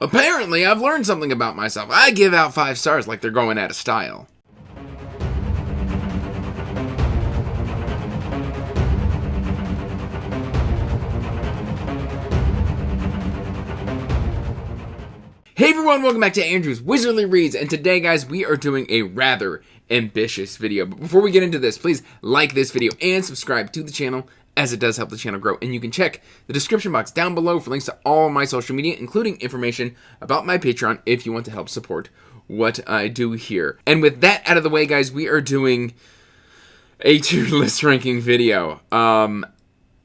Apparently, I've learned something about myself. I give out 5 stars like they're going out of style. Hey everyone, welcome back to Andrew's Wizardly Reads, and today, guys, we are doing a rather ambitious video. But before we get into this, please like this video and subscribe to the channel, as it does help the channel grow. And you can check the description box down below for links to all of my social media, including information about my Patreon if you want to help support what I do here. And with that out of the way, guys, we are doing a tier list ranking video. And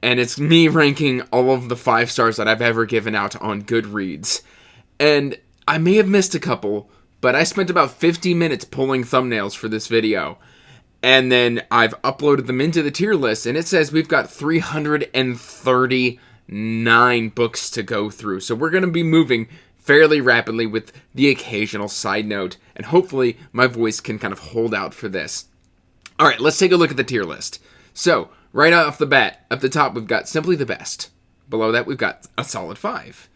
it's me ranking all of the 5 stars that I've ever given out on Goodreads. And I may have missed a couple, but I spent about 50 minutes pulling thumbnails for this video. And then I've uploaded them into the tier list, and it says we've got 339 books to go through. So we're going to be moving fairly rapidly with the occasional side note, and hopefully my voice can kind of hold out for this. All right, let's take a look at the tier list. So, right off the bat, up the top, we've got Simply the Best. Below that, we've got a solid 5.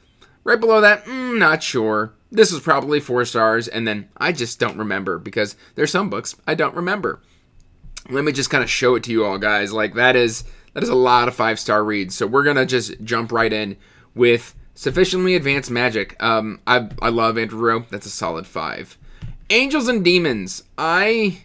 Right below that, not sure. This is probably 4 stars, and then I just don't remember, because there's some books I don't remember. Let me just kind of show it to you all, guys. Like, that is a lot of 5-star reads. So we're going to just jump right in with Sufficiently Advanced Magic. I love Andrew Rowe. That's a solid 5. Angels and Demons. I'm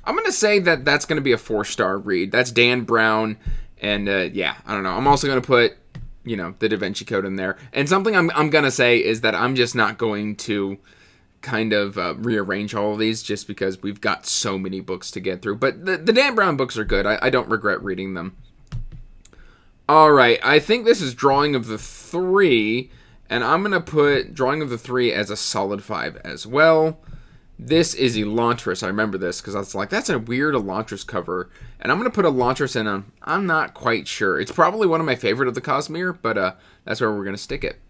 going to say that that's going to be a 4-star read. That's Dan Brown, and yeah, I don't know. I'm also going to put, you know, the Da Vinci Code in there. And something I'm going to say is that I'm just not going to kind of rearrange all of these just because we've got so many books to get through. But the Dan Brown books are good. I don't regret reading them. All right, I think this is Drawing of the Three, and I'm going to put Drawing of the Three as a solid 5 as well. This is Elantris. I remember this because I was like, that's a weird Elantris cover. And I'm going to put Elantris in a, I'm not quite sure. It's probably one of my favorite of the Cosmere, but that's where we're going to stick it.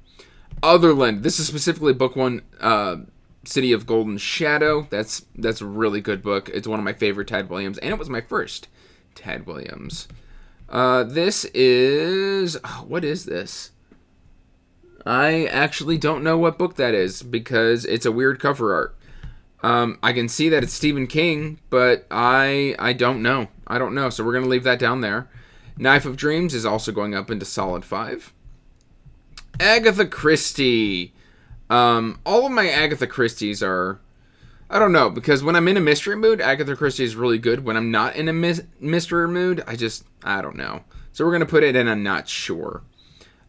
Otherland. This is specifically book 1, City of Golden Shadow. That's a really good book. It's one of my favorite Tad Williams, and it was my first Tad Williams. This is, what is this? I actually don't know what book that is because it's a weird cover art. I can see that it's Stephen King, but I don't know. I don't know, so we're going to leave that down there. Knife of Dreams is also going up into solid 5. Agatha Christie. All of my Agatha Christies are, I don't know, because when I'm in a mystery mood, Agatha Christie is really good. When I'm not in a mystery mood, I don't know. So we're going to put it in a not sure.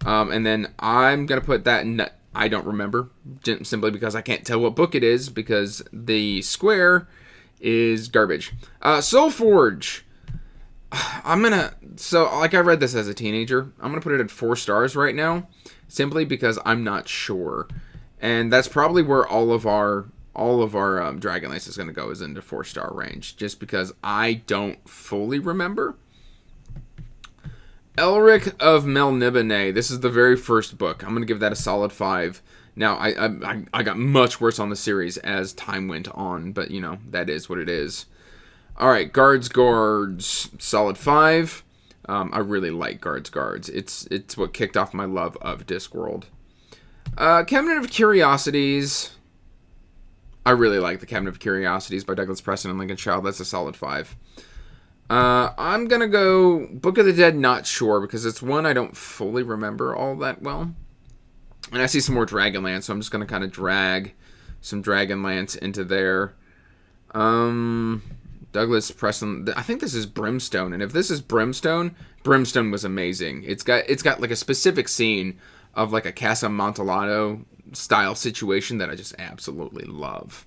And then I'm going to put that in I don't remember, simply because I can't tell what book it is, because the square is garbage. Soulforge. So like I read this as a teenager, I'm going to put it at 4 stars right now, simply because I'm not sure. And that's probably where all of our Dragonlance is going to go, is into 4-star range, just because I don't fully remember. Elric of Melniboné. This is the very first book. I'm going to give that a solid 5. Now, I got much worse on the series as time went on, but, you know, that is what it is. All right, Guards, solid 5. I really like Guards. It's what kicked off my love of Discworld. Cabinet of Curiosities. I really like the Cabinet of Curiosities by Douglas Preston and Lincoln Child. That's a solid 5. I'm going to go Book of the Dead, not sure, because it's one I don't fully remember all that well. And I see some more Dragonlance, so I'm just going to kind of drag some Dragonlance into there. Douglas Preston, I think this is Brimstone, and if this is Brimstone was amazing. It's got like a specific scene of like a Casa Amontillado style situation that I just absolutely love.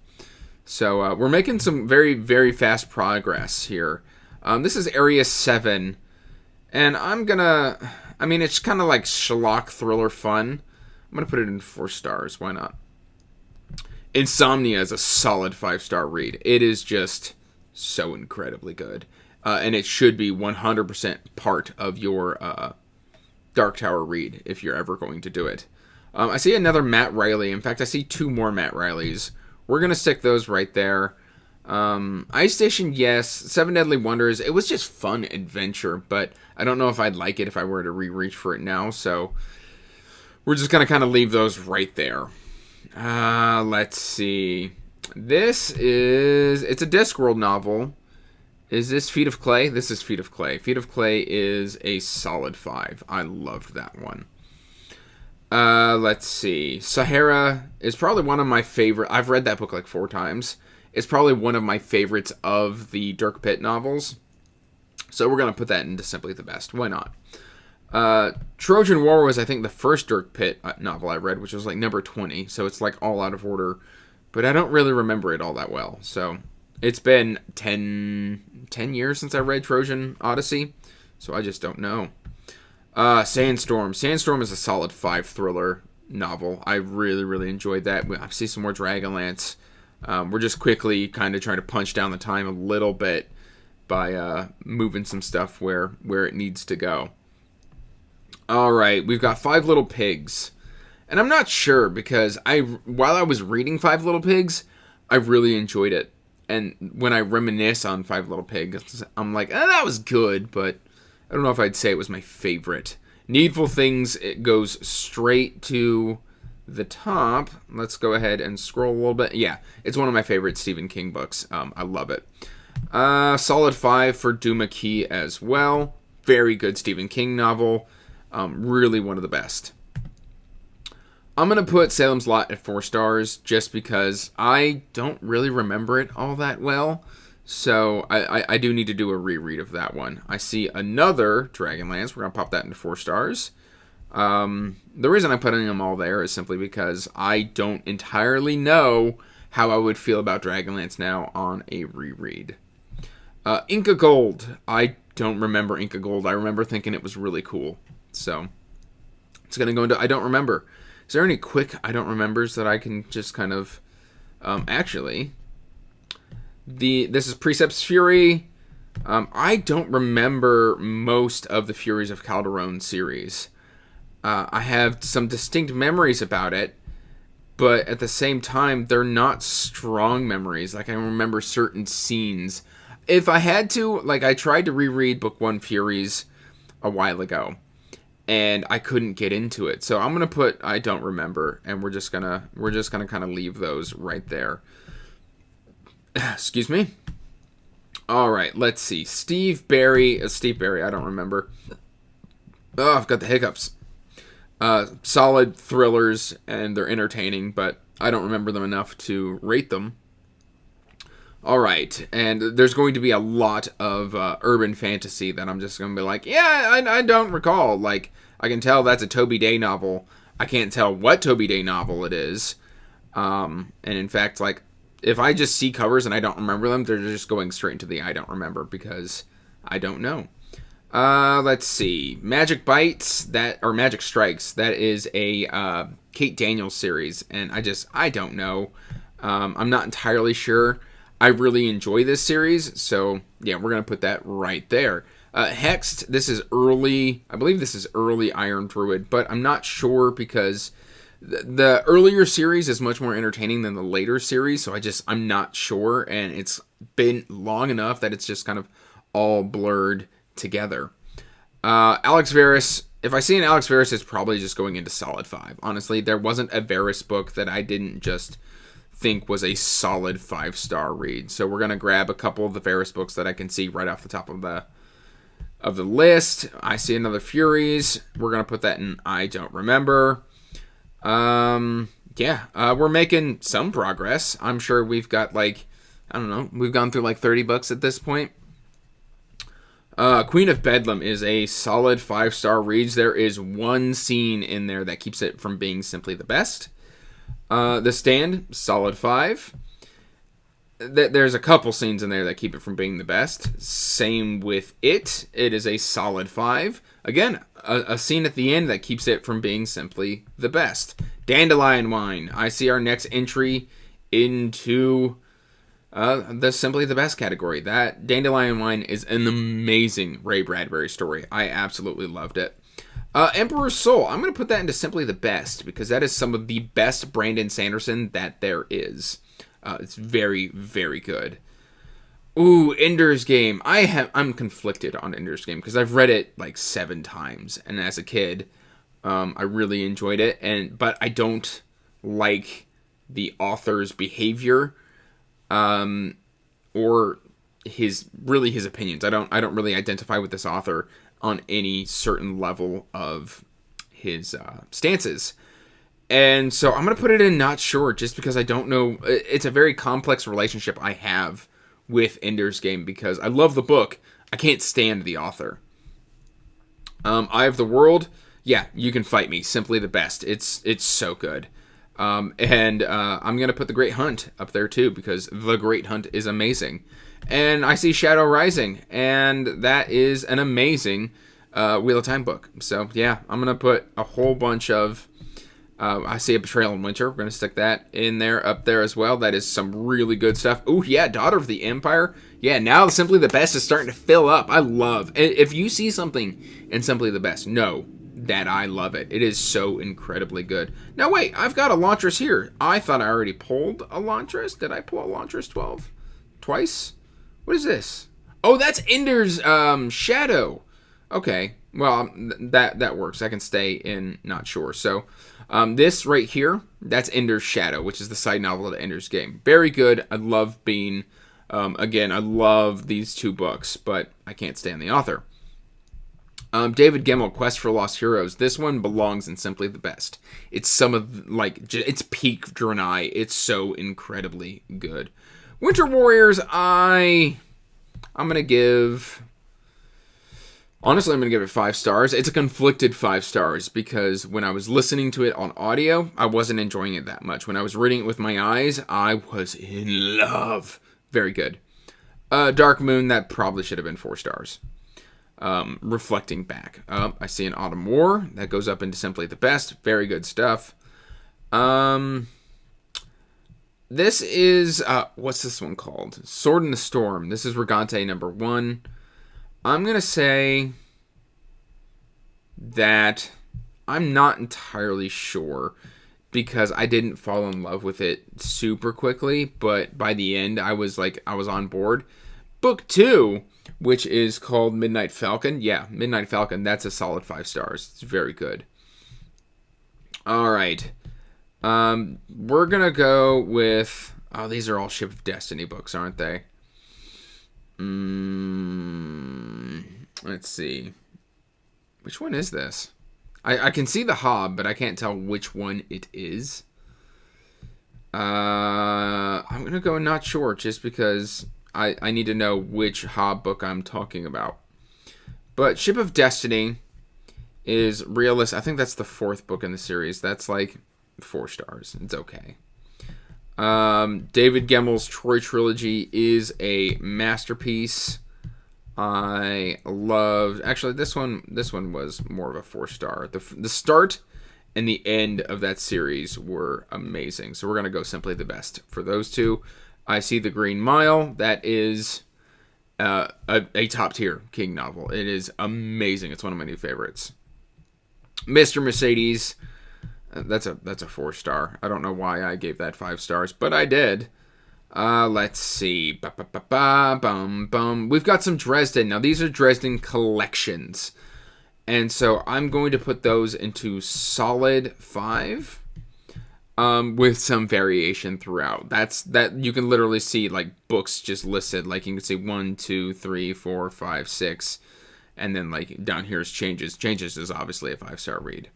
So we're making some very, very fast progress here. This is Area 7, and it's kind of like schlock thriller fun. I'm going to put it in 4 stars. Why not? Insomnia is a solid 5-star read. It is just so incredibly good. And it should be 100% part of your Dark Tower read if you're ever going to do it. I see another Matt Riley. In fact, I see 2 more Matt Rileys. We're going to stick those right there. Ice Station, yes. 7 Deadly Wonders. It was just fun adventure, but I don't know if I'd like it if I were to reach for it now, so we're just going to kind of leave those right there. Let's see. It's a Discworld novel. Is this Feet of Clay? This is Feet of Clay. Feet of Clay is a solid 5. I loved that one. Let's see. Sahara is probably one of my favorite. I've read that book like 4 times. It's probably one of my favorites of the Dirk Pitt novels. So we're going to put that into Simply the Best. Why not? Trojan War was, I think, the first Dirk Pitt novel I read, which was like number 20. So it's like all out of order. But I don't really remember it all that well. So it's been 10 years since I read Trojan Odyssey. So I just don't know. Sandstorm. Sandstorm is a solid 5 thriller novel. I really, really enjoyed that. I see some more Dragonlance. We're just quickly kind of trying to punch down the time a little bit by moving some stuff where it needs to go. All right, we've got 5 Little Pigs. And I'm not sure because while I was reading 5 Little Pigs, I really enjoyed it. And when I reminisce on 5 Little Pigs, I'm like, that was good, but I don't know if I'd say it was my favorite. Needful Things, it goes straight to the top. Let's go ahead and scroll a little bit. Yeah, it's one of my favorite Stephen King books. I love it. Solid 5 for Duma Key as well. Very good Stephen King novel. Really one of the best. I'm going to put Salem's Lot at 4 stars just because I don't really remember it all that well. So I do need to do a reread of that one. I see another Dragonlance. We're going to pop that into 4 stars. The reason I'm putting them all there is simply because I don't entirely know how I would feel about Dragonlance now on a reread. Inca Gold. I don't remember Inca Gold. I remember thinking it was really cool. So it's going to go into I don't remember. Is there any quick I don't remembers that I can just kind of... actually, this is Precepts Fury. I don't remember most of the Furies of Calderon series. I have some distinct memories about it, but at the same time, they're not strong memories. Like, I remember certain scenes. If I had to, like, I tried to reread Book 1 Furies a while ago, and I couldn't get into it. So I'm gonna put I don't remember, and we're just gonna kind of leave those right there. Excuse me. All right, let's see. Steve Barry. I don't remember. Oh, I've got the hiccups. Solid thrillers, and they're entertaining, but I don't remember them enough to rate them. All right, and there's going to be a lot of urban fantasy that I'm just going to be like, yeah, I don't recall. Like, I can tell that's a Toby Day novel. I can't tell what Toby Day novel it is. And in fact, like, if I just see covers and I don't remember them, they're just going straight into the I don't remember because I don't know. Let's see. Magic Bites, Magic Strikes, that is a Kate Daniels series, and I don't know. I'm not entirely sure. I really enjoy this series, so yeah, we're going to put that right there. Hexed, I believe this is early Iron Druid, but I'm not sure because the earlier series is much more entertaining than the later series, so I'm not sure, and it's been long enough that it's just kind of all blurred together. Alex Verus, if I see an Alex Verus, it's probably just going into solid 5. Honestly, there wasn't a Verus book that I didn't just think was a solid 5-star read. So we're going to grab a couple of the Verus books that I can see right off the top of the list. I see another Furies. We're going to put that in I don't remember. We're making some progress. I'm sure we've got we've gone through like 30 books at this point. Queen of Bedlam is a solid 5-star read. There is one scene in there that keeps it from being simply the best. The Stand, solid 5. There's a couple scenes in there that keep it from being the best. Same with It. It is a solid 5. Again, a scene at the end that keeps it from being simply the best. Dandelion Wine. I see our next entry into the Simply the Best category. That Dandelion Wine is an amazing Ray Bradbury story. I absolutely loved it. Emperor's Soul. I'm going to put that into Simply the Best because that is some of the best Brandon Sanderson that there is. It's very, very good. Ooh, Ender's Game. I'm conflicted on Ender's Game because I've read it like 7 times, and as a kid, I really enjoyed it. But I don't like the author's behavior, or his opinions. I don't really identify with this author on any certain level of his stances. And so I'm going to put it in not sure, just because I don't know. It's a very complex relationship I have with Ender's Game, because I love the book. I can't stand the author. Eye of the World, yeah, you can fight me. Simply the best. It's so good. And I'm going to put The Great Hunt up there too, because The Great Hunt is amazing. And I see Shadow Rising, and that is an amazing Wheel of Time book. So yeah, I'm going to put a whole bunch of... I see A Betrayal in Winter. We're going to stick that in there, up there as well. That is some really good stuff. Oh, yeah, Daughter of the Empire. Yeah, now Simply the Best is starting to fill up. I love... If you see something in Simply the Best, know that I love it. It is so incredibly good. Now, wait, I've got Elantris here. I thought I already pulled Elantris. Did I pull Elantris 12? Twice? What is this? Oh, that's Ender's Shadow. Okay, well, that works. I can stay in not sure. So... this right here, that's Ender's Shadow, which is the side novel of Ender's Game. Very good. I love being, again, I love these two books, but I can't stand the author. David Gemmell, Quest for Lost Heroes. This one belongs in Simply the Best. It's some of, like, it's peak Draenei. It's so incredibly good. Winter Warriors, I'm going to give... Honestly, I'm going to give it 5 stars. It's a conflicted 5 stars, because when I was listening to it on audio, I wasn't enjoying it that much. When I was reading it with my eyes, I was in love. Very good. Dark Moon, that probably should have been 4 stars. Reflecting back. I see an Autumn War. That goes up into Simply the Best. Very good stuff. This is, what's this one called? Sword in the Storm. This is Regante number 1. I'm going to say that I'm not entirely sure, because I didn't fall in love with it super quickly, but by the end I was on board. Book 2, which is called Midnight Falcon. Yeah, Midnight Falcon, that's a solid 5 stars. It's very good. All right. We're going to go with... Oh, these are all Ship of Destiny books, aren't they? Let's see. Which one is this? I can see the Hob, but I can't tell which one it is. I'm going to go not sure, just because I need to know which Hob book I'm talking about. But Ship of Destiny is realist. I think that's the 4th book in the series. That's like 4 stars. It's okay. David Gemmell's Troy Trilogy is a masterpiece. I loved... Actually, this one was more of a 4 star. The start and the end of that series were amazing. So we're going to go Simply the Best for those two. I see The Green Mile. That is a top-tier King novel. It is amazing. It's one of my new favorites. Mr. Mercedes... That's a 4 star. I don't know why I gave that 5 stars, but I did. Let's see. We've got some Dresden. Now, these are Dresden collections. And so I'm going to put those into solid 5. With some variation throughout. That you can literally see, like, books just listed. Like, you can see 1, 2, 3, 4, 5, 6. And then, like, down here is Changes. Changes is obviously a 5-star read.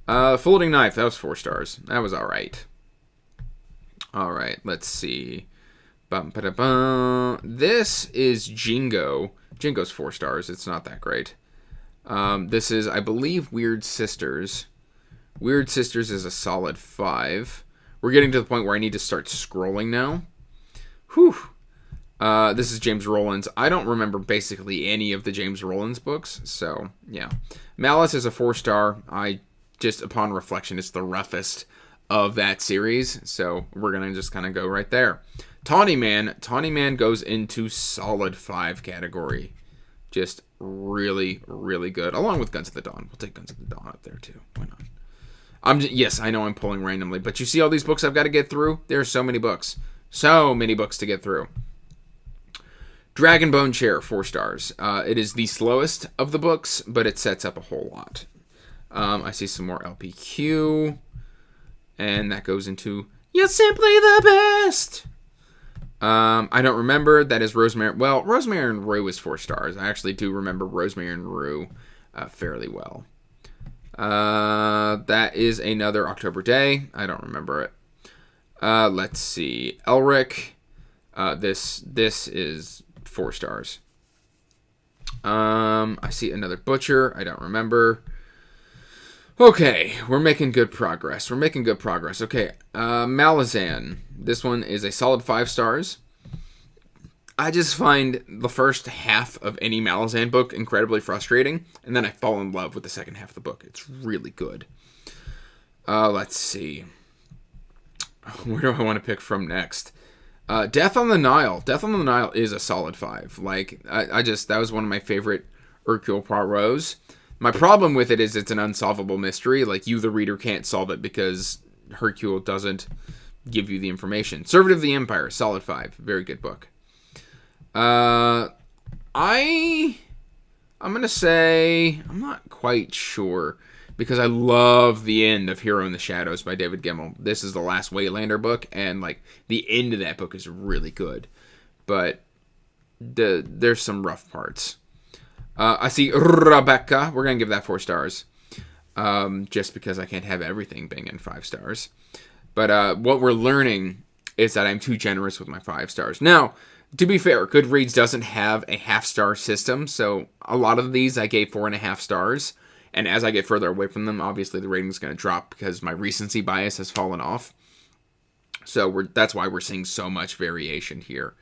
Folding Knife, that was 4 stars. That was alright. Alright, let's see. This is Jingo. Jingo's 4 stars. It's not that great. This is, I believe, Weird Sisters. Weird Sisters is a solid 5. We're getting to the point where I need to start scrolling now. Whew. This is James Rowlands. I don't remember basically any of the James Rowlands books, so, yeah. Malice is a 4 star. Just upon reflection, it's the roughest of that series. So we're going to just kind of go right there. Tawny Man. Tawny Man goes into solid 5 category. Just really, really good. Along with Guns of the Dawn. We'll take Guns of the Dawn up there too. Why not? Yes, I know I'm pulling randomly. But you see all these books I've got to get through? There are so many books. So many books to get through. Dragon Bone Chair, 4 stars. It is the slowest of the books, but it sets up a whole lot. I see some more LPQ, and that goes into You're simply the best. I don't remember. That is Rosemary. Well, Rosemary and Rue is 4 stars. I actually do remember Rosemary and Rue fairly well. That is Another October Day. I don't remember it. Let's see. Elric. This is 4 stars. I see Another Butcher. I don't remember. Okay, we're making good progress. Okay, Malazan. This one is a solid 5 stars. I just find the first half of any Malazan book incredibly frustrating, and then I fall in love with the second half of the book. It's really good. Let's see. Where do I want to pick from next? Death on the Nile. Death on the Nile is a solid 5. Like, that was one of my favorite Hercule Poirot's. My problem with it is it's an unsolvable mystery. Like, you, the reader, can't solve it because Hercule doesn't give you the information. Servant of the Empire, solid 5. Very good book. I'm going to say, I'm not quite sure, because I love the end of Hero in the Shadows by David Gemmell. This is the last Waylander book, and, like, the end of that book is really good. But there's some rough parts. I see Rebecca. We're going to give that 4 stars. Just because I can't have everything being in 5 stars. But what we're learning is that I'm too generous with my 5 stars. Now, to be fair, Goodreads doesn't have a half-star system, so a lot of these I gave 4.5 stars. And as I get further away from them, obviously the rating's going to drop because my recency bias has fallen off. So that's why we're seeing so much variation here.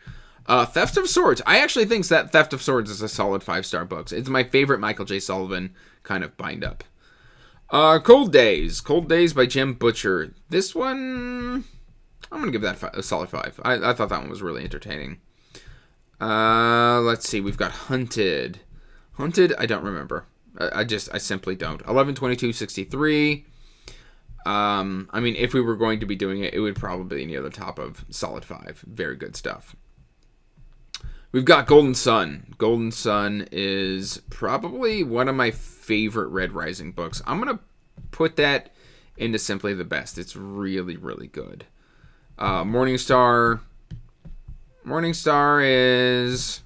Theft of Swords. I actually think that Theft of Swords is a solid 5-star book. It's my favorite Michael J. Sullivan kind of bind-up. Cold Days. Cold Days by Jim Butcher. This one, I'm going to give that a solid 5. I thought that one was really entertaining. Let's see. We've got Hunted. Hunted, I don't remember. I simply don't. 11/22/63. I mean, if we were going to be doing it, it would probably be near the top of solid 5. Very good stuff. We've got Golden Sun. Golden Sun is probably one of my favorite Red Rising books. I'm going to put that into simply the best. It's really, really good. Morningstar. Morningstar is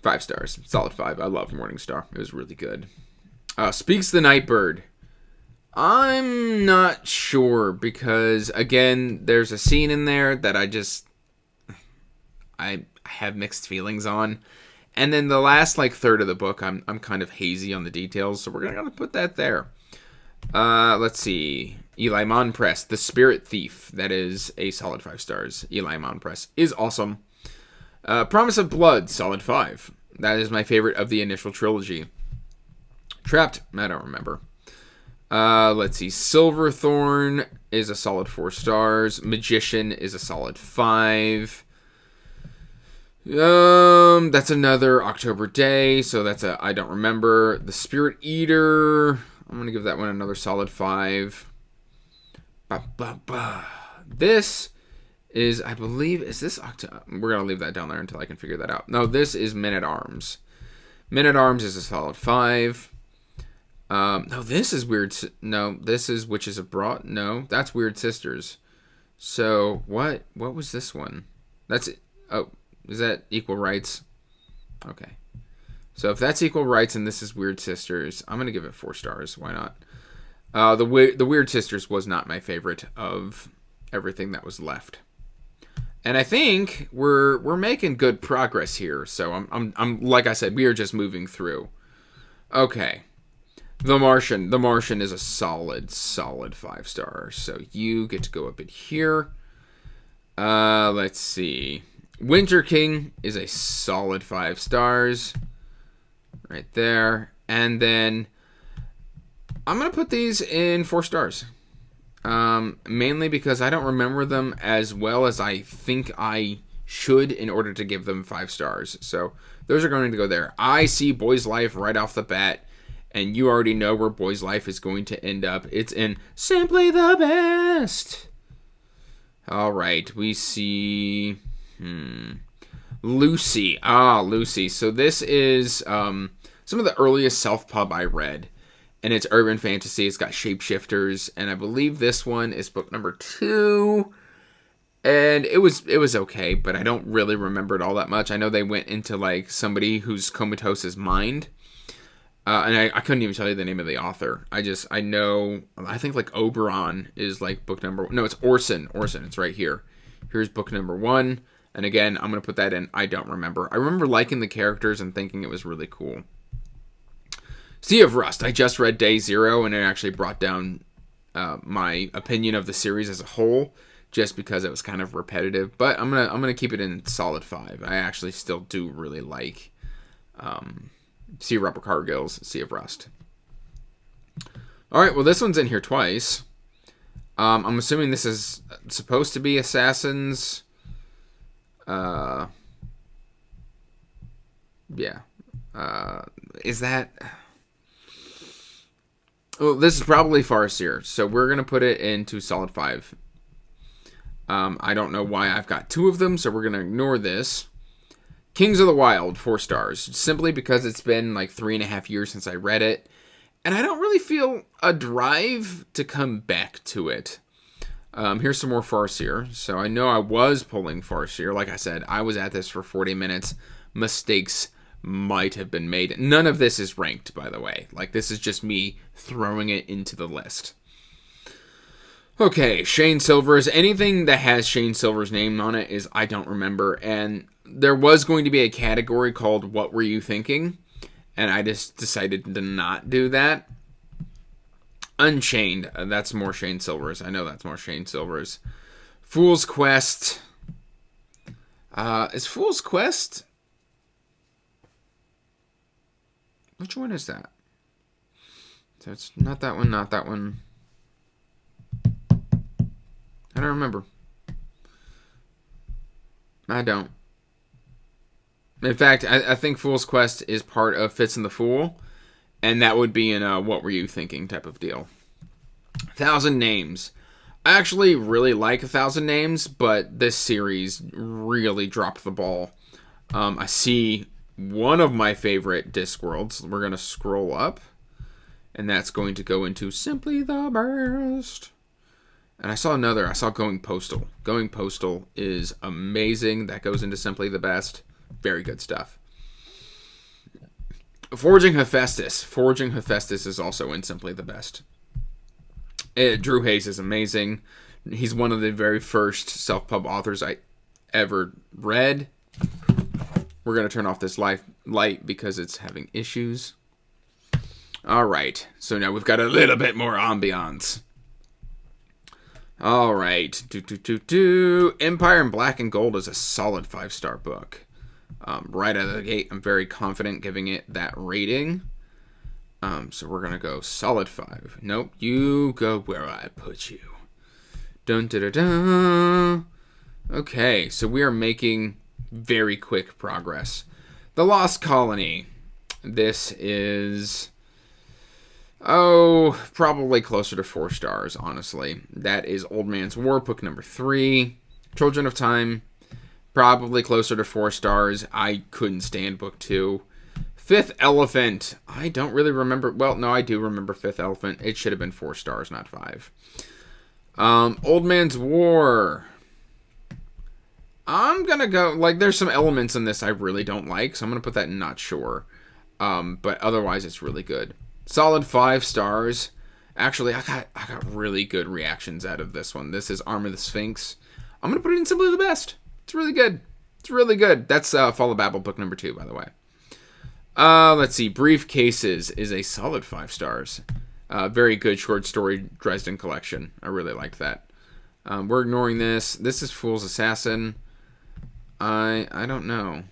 5 stars. Solid 5. I love Morningstar. It was really good. Speaks the Nightbird. I'm not sure because, again, there's a scene in there that I have mixed feelings on. And then the last, third of the book, I'm kind of hazy on the details, so we're going to put that there. Let's see. Eli Monpress, The Spirit Thief. That is a solid 5 stars. Eli Monpress is awesome. Promise of Blood, solid 5. That is my favorite of the initial trilogy. Trapped, I don't remember. Let's see. Silverthorn is a solid 4 stars. Magician is a solid 5. That's Another October Day, so that's I don't remember. The Spirit Eater, I'm gonna give that one another solid 5. This is, I believe, is this October? We're gonna leave that down there until I can figure that out. No, this is Men at Arms. Men at Arms is a solid 5. No, this is Weird. No, this is Witches Abroad. No, that's Weird Sisters. So what was this one? That's it. Oh. Is that Equal Rights? Okay. So if that's Equal Rights and this is Weird Sisters, I'm going to give it 4 stars. Why not? The Weird Sisters was not my favorite of everything that was left. And I think we're making good progress here. So I'm like I said, we are just moving through. Okay. The Martian. The Martian is a solid 5 stars. So you get to go a bit here. Let's see. Winter King is a solid 5 stars. Right there. And then I'm going to put these in 4 stars. Mainly because I don't remember them as well as I think I should in order to give them 5 stars. So those are going to go there. I see Boy's Life right off the bat. And you already know where Boy's Life is going to end up. It's in Simply the Best. All right. We see... Lucy. Lucy. So this is some of the earliest self-pub I read. and it's urban fantasy. It's got shapeshifters, and I believe this one is book number 2. And it was okay, but I don't really remember it all that much. I know they went into like somebody who's comatose's mind. And I couldn't even tell you the name of the author. I think like Oberon is like book number... No, it's Orson. It's right here. Here's book number 1. And again, I'm going to put that in. I don't remember. I remember liking the characters and thinking it was really cool. Sea of Rust. I just read Day 0, and it actually brought down my opinion of the series as a whole, just because it was kind of repetitive. But I'm gonna keep it in solid 5. I actually still do really like Sea of Rubber Cargill's Sea of Rust. All right, well, this one's in here twice. I'm assuming this is supposed to be Assassins. Yeah. Is that... Well, this is probably Farseer, so we're going to put it into solid 5. I don't know why I've got 2 of them, so we're going to ignore this. Kings of the Wild, 4 stars, simply because it's been like 3.5 years since I read it, and I don't really feel a drive to come back to it. Here's some more Farseer. So I know I was pulling Farseer. Like I said, I was at this for 40 minutes. Mistakes might have been made. None of this is ranked, by the way. Like, this is just me throwing it into the list. Okay, Shane Silver's. Anything that has Shane Silver's name on it is I don't remember. And there was going to be a category called What Were You Thinking? And I just decided to not do that. Unchained. That's more Shane Silver's. I know that's more Shane Silver's. Fool's Quest. Is Fool's Quest... Which one is that? So it's not that one, not that one. I don't remember. I don't. In fact, I think Fool's Quest is part of Fitz and the Fool, and that would be in a What Were You Thinking type of deal. 1,000 Names. I actually really like 1,000 Names, but this series really dropped the ball. I see one of my favorite Discworlds. We're going to scroll up, and that's going to go into Simply the Best. And I saw another. I saw Going Postal. Going Postal is amazing. That goes into Simply the Best. Very good stuff. Forging Hephaestus. Forging Hephaestus is also in Simply the Best. Drew Hayes is amazing. He's one of the very first self-pub authors I ever read. We're going to turn off this light because it's having issues. All right. So now we've got a little bit more ambiance. All right. Empire in Black and Gold is a solid 5-star book. Right out of the gate, I'm very confident giving it that rating. So we're going to go solid 5. Nope. You go where I put you. Dun da da da. Okay. So we are making very quick progress. The Lost Colony. This is... probably closer to 4 stars, honestly. That is Old Man's War, book number 3. Children of Time, probably closer to 4 stars. I couldn't stand book 2. Fifth Elephant. I don't really remember. Well, no, I do remember Fifth Elephant. It should have been 4 stars, not 5. Old Man's War. I'm going to go... Like, there's some elements in this I really don't like, so I'm going to put that in not sure. But otherwise, it's really good. Solid 5 stars. Actually, I got really good reactions out of this one. This is Arm of the Sphinx. I'm going to put it in Simply the Best. It's really good. It's really good. That's Fall of Babel, book number 2, by the way. Let's see. Briefcases is a solid 5 stars. Very good short story Dresden collection. I really liked that. We're ignoring this. This is Fool's Assassin. I don't know.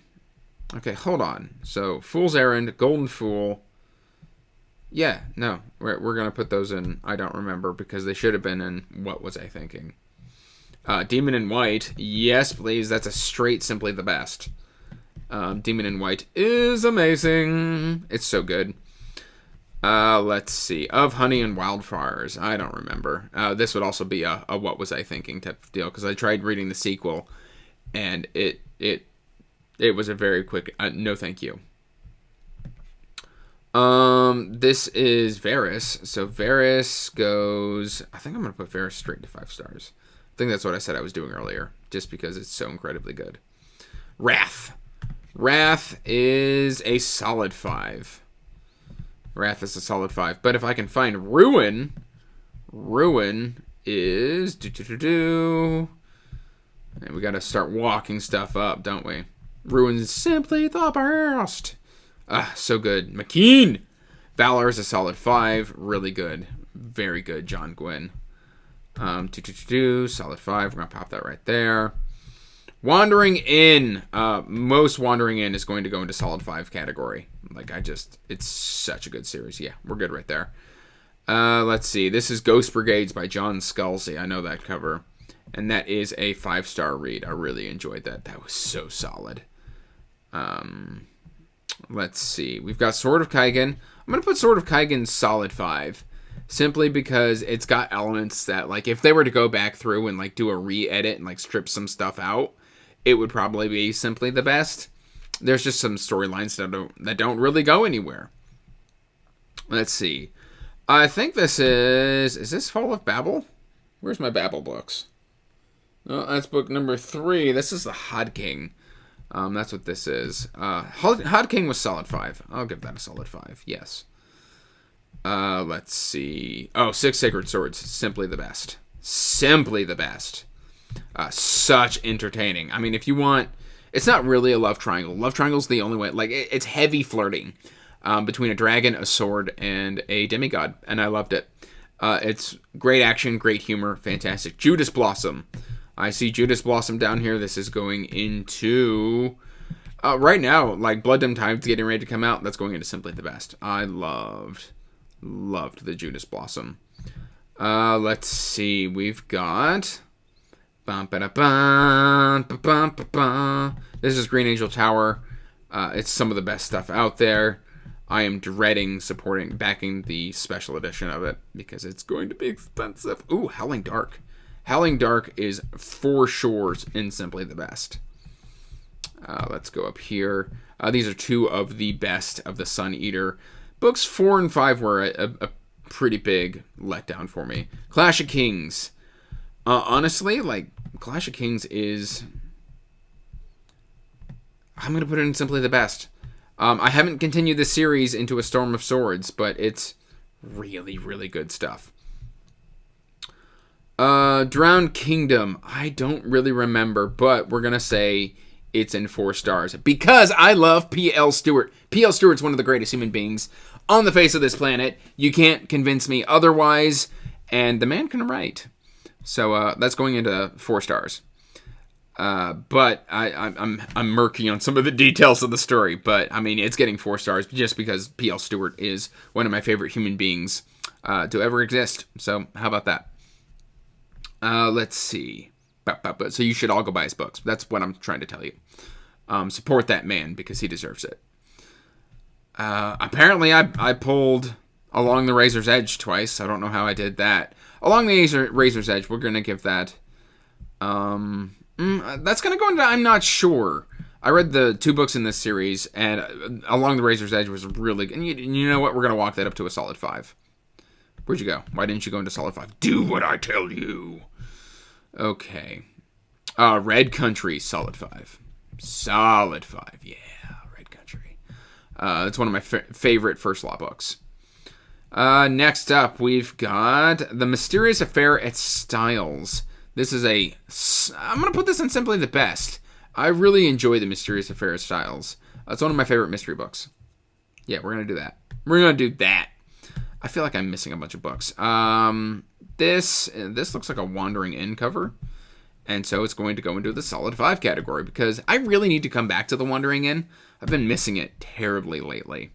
Okay, hold on. So, Fool's Errand, Golden Fool. Yeah, no. We're going to put those in I don't remember because they should have been in What Was I Thinking? Demon in White. Yes, please. That's a straight Simply the Best. Demon in White is amazing. It's so good. Let's see. Of Honey and Wildflowers. I don't remember. This would also be a What Was I Thinking type of deal because I tried reading the sequel and it was a very quick no thank you. This is Varys. So Varys goes... I think I'm going to put Varys straight to 5 stars. I think that's what I said I was doing earlier, just because it's so incredibly good. Wrath. Wrath is a solid 5. Wrath is a solid 5. But if I can find Ruin... Ruin is... And we got to start walking stuff up, don't we? Ruin's simply the best. So good. McKean. Valor is a solid 5. Really good. Very good, John Gwynn. Solid 5. We're going to pop that right there. Wandering In. Most Wandering In is going to go into solid 5 category. It's such a good series. Yeah, we're good right there. Let's see. This is Ghost Brigades by John Scalzi. I know that cover. And that is a 5-star read. I really enjoyed that. That was so solid. Let's see. We've got Sword of Kaigan. I'm going to put Sword of Kaigan solid 5. Simply because it's got elements that, like, if they were to go back through and, like, do a re-edit and, like, strip some stuff out, it would probably be simply the best. There's just some storylines that don't really go anywhere. Let's see. I think this is... Is this Fall of Babel? Where's my Babel books? Oh, that's book number 3. This is the Hod King. That's what this is. Hod King was solid 5. I'll give that a solid 5. Yes. Let's see. Oh, 6 Sacred Swords. Simply the best. Simply the best. Such entertaining. I mean, if you want... It's not really a love triangle. Love triangle's the only way. Like, it's heavy flirting between a dragon, a sword, and a demigod. And I loved it. It's great action, great humor, fantastic. Judas Blossom. I see Judas Blossom down here. This is going into... right now, like, Blood Dim Time's getting ready to come out. That's going into Simply the Best. I loved the Judas Blossom. Let's see. We've got... This is Green Angel Tower. It's some of the best stuff out there. I am dreading backing the special edition of it because it's going to be expensive. Ooh, Howling Dark. Howling Dark is for sure in Simply the Best. Let's go up here. These are 2 of the best of the Sun Eater. Books 4 and 5 were a pretty big letdown for me. Clash of Kings. Honestly, like, Clash of Kings is... I'm going to put it in Simply the Best. I haven't continued this series into A Storm of Swords, but it's really, really good stuff. Drowned Kingdom. I don't really remember, but we're going to say it's in 4 stars. Because I love P.L. Stewart. P.L. Stewart's one of the greatest human beings on the face of this planet. You can't convince me otherwise. And the man can write. So that's going into 4 stars. But I'm murky on some of the details of the story. But, I mean, it's getting 4 stars just because P.L. Stewart is one of my favorite human beings to ever exist. So, how about that? Let's see. So you should all go buy his books. That's what I'm trying to tell you. Support that man because he deserves it. Apparently, I pulled Along the Razor's Edge twice. I don't know how I did that. Along the Razor's Edge, we're going to give that... that's going to go into I'm not sure. I read the 2 books in this series, and Along the Razor's Edge was really good. And you know what? We're going to walk that up to a solid 5. Where'd you go? Why didn't you go into solid 5? Do what I tell you. Okay. Red Country, solid 5. Solid 5, yeah. Red Country. It's one of my favorite First Law books. Next up, we've got The Mysterious Affair at Styles. This is I'm going to put this in Simply the Best. I really enjoy The Mysterious Affair at Styles. It's one of my favorite mystery books. Yeah, we're going to do that. We're going to do that. I feel like I'm missing a bunch of books. This looks like a Wandering In cover. And so it's going to go into the solid 5 category because I really need to come back to the Wandering In. I've been missing it terribly lately.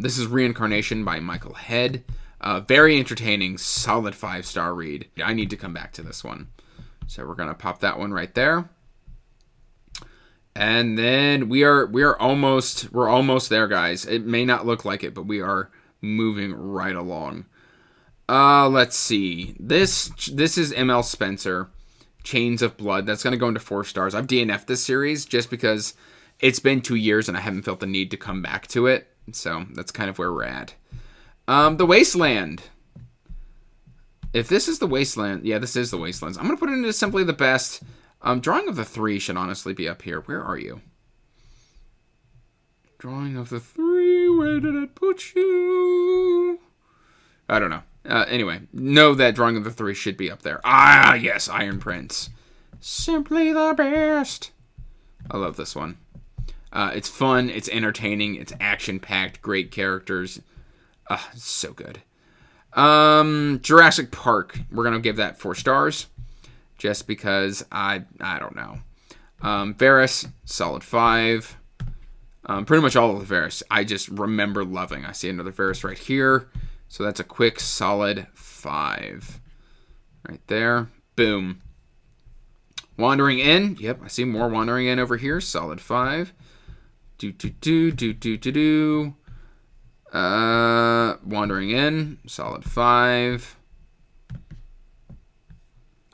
This is Reincarnation by Michael Head. Very entertaining, solid 5-star read. I need to come back to this one. So we're going to pop that one right there. And then we're almost there, guys. It may not look like it, but we are moving right along. Let's see. This is M.L. Spencer, Chains of Blood. That's going to go into 4 stars. I've DNF'd this series just because it's been 2 years and I haven't felt the need to come back to it. So that's kind of where we're at. The Wasteland. If this is the Wasteland, yeah, this is the Wastelands. I'm going to put it into Simply the Best. Drawing of the Three should honestly be up here. Where are you? Drawing of the Three, where did it put you? I don't know. Anyway, know that Drawing of the Three should be up there. Ah, yes, Iron Prince. Simply the Best. I love this one. It's fun, it's entertaining, it's action-packed, great characters. It's so good. Jurassic Park. We're going to give that 4 stars. Just because I don't know. Varys, solid 5. Pretty much all of the Varys I just remember loving. I see another Varys right here. So that's a quick, solid 5. Right there. Boom. Wandering In. Yep, I see more Wandering In over here. Solid 5. Wandering In. Solid 5.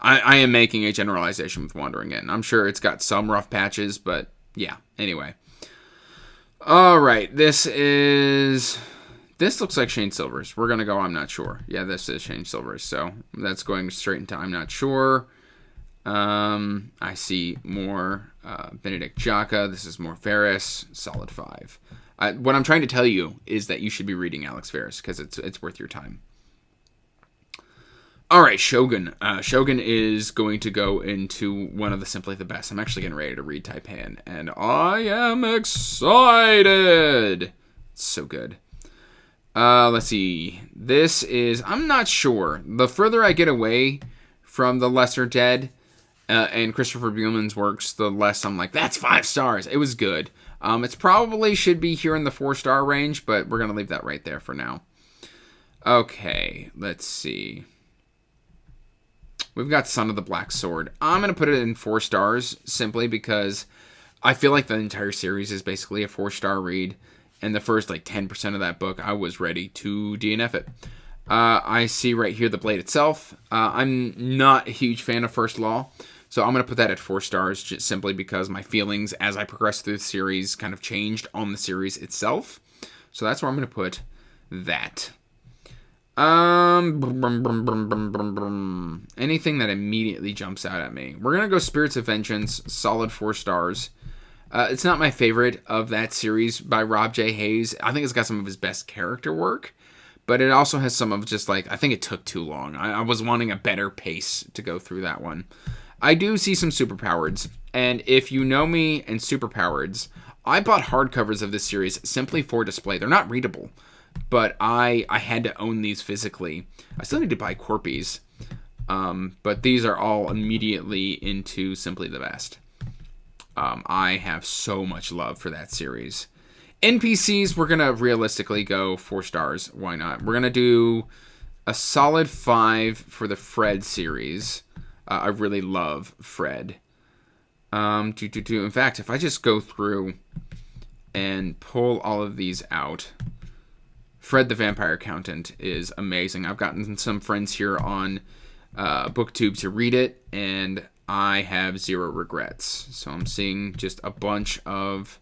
I am making a generalization with Wandering In. I'm sure it's got some rough patches, but yeah. Anyway. Alright, this looks like Shane Silver's. We're going to go I'm not sure. Yeah, this is Shane Silver's, so that's going straight into I'm not sure. I see more Benedict Jaka. This is more Varys. Solid 5. What I'm trying to tell you is that you should be reading Alex Varys because it's worth your time. All right, Shogun. Shogun is going to go into one of the Simply the Best. I'm actually getting ready to read Taipan, and I am excited. It's so good. Let's see. This is, I'm not sure. The further I get away from The Lesser Dead and Christopher Buehlman's works, the less I'm like, that's 5 stars. It was good. It's probably should be here in the 4-star range, but we're going to leave that right there for now. Okay, let's see. We've got Son of the Black Sword. I'm going to put it in 4 stars simply because I feel like the entire series is basically a 4-star read. And the first, 10% of that book, I was ready to DNF it. I see right here the blade itself. I'm not a huge fan of First Law. So I'm going to put that at 4 stars just simply because my feelings as I progress through the series kind of changed on the series itself. So that's where I'm going to put that. Anything that immediately jumps out at me. We're going to go Spirits of Vengeance, solid 4 stars. It's not my favorite of that series by Rob J. Hayes. I think it's got some of his best character work, but it also has some of just I think it took too long. I was wanting a better pace to go through that one. I do see some superpowers, and if you know me and superpowers, I bought hardcovers of this series simply for display. They're not readable, but I had to own these physically. I still need to buy Corpies, but these are all immediately into Simply the Best. I have so much love for that series. NPCs, we're going to realistically go 4 stars. Why not? We're going to do a solid 5 for the Fred series. I really love Fred. In fact, if I just go through and pull all of these out, Fred the Vampire Accountant is amazing. I've gotten some friends here on BookTube to read it, and I have 0 regrets. So I'm seeing just a bunch of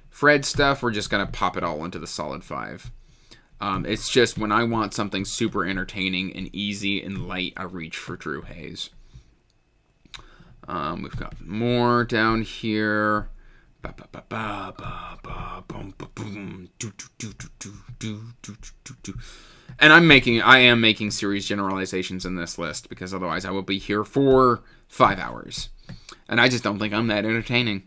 Fred stuff. We're just going to pop it all into the solid 5. It's just when I want something super entertaining and easy and light, I reach for Drew Hayes. We've got more down here. And I am making series generalizations in this list because otherwise I will be here for 5 hours. And I just don't think I'm that entertaining.